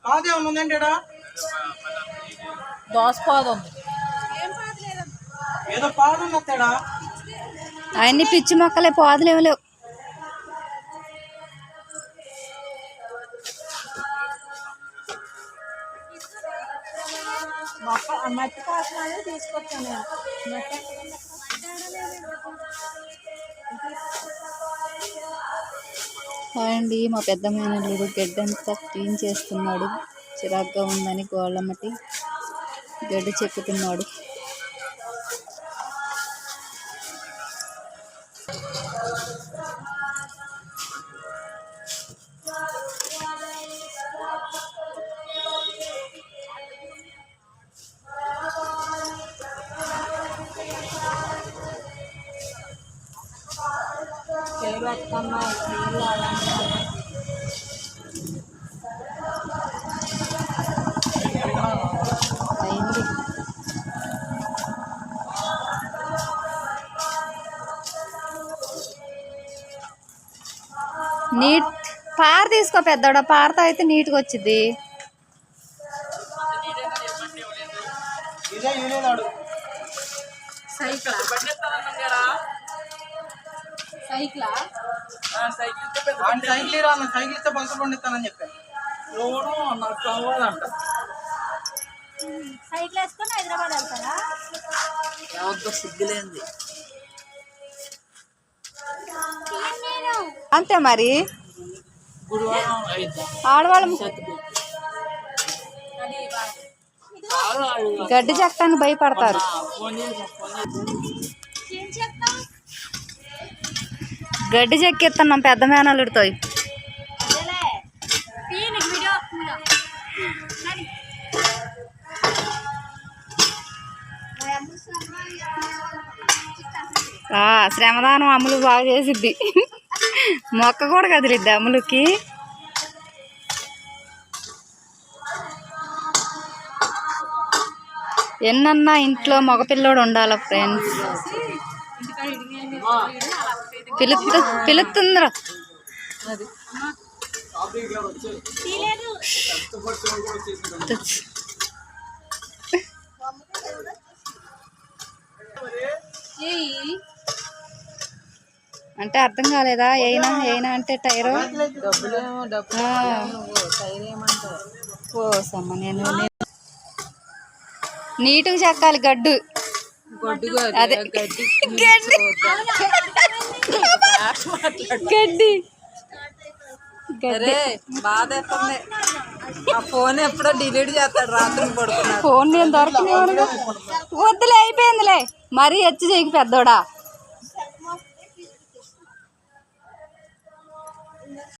పాదేమన్నా ఉందండి దోసపాదం ఏదో పాదం వస్తాడా అవన్నీ పిచ్చి మొక్కలే, పాదులు ఏమి లేవు. మట్టి కోసం తీసుకొచ్చాను. అండి మా పెద్ద మేనల్లుడు గడ్డంతా క్లీన్ చేస్తున్నాడు. చిరాగ్గా ఉందని గోళ్ళమ్మటి గడ్డి చెక్కుతున్నాడు. అయింది. నీట్ పార తీసుకో పెద్దోడా, పారతో అయితే నీట్గా వచ్చింది. సైకిల్ ఇస్తే బంక పండిస్తానని చెప్పాను. నాకు కావాలంట. సైకిల్ వేసుకొని హైదరాబాద్ వెళ్తారా? సిగ్గులేంది అంతే మరి. ఆడవాళ్ళు గడ్డి చెక్కడానికి భయపడతారు. గడ్డి చెక్కిస్తున్నాం పెద్ద మేనల్లుడితో. శ్రమదానం అమ్ములు బాగా చేసిద్ది. మొక్క కూడా కదిలిద్ది అమ్ములకి. ఎన్నన్నా ఇంట్లో మగపిల్లోడు ఉండాలి ఫ్రెండ్స్. పిలుస్తుందిరా. అంటే అర్థం కాలేదా? అయినా అయినా అంటే టైరు ఓసమ్మ. నేను నీట్గా చెక్కాలి గడ్డు. అదే గడ్డి గడ్డి బాధ. ఫోన్ ఎప్పుడో డిలీట్ చేస్తాడు, రాత్రి పడుకున్నాడు. ఫోన్ నేను దొరకనివ్వను. వద్దులే, అయిపోయిందిలే. మరీ హెచ్చు చేయకు పెద్దోడా.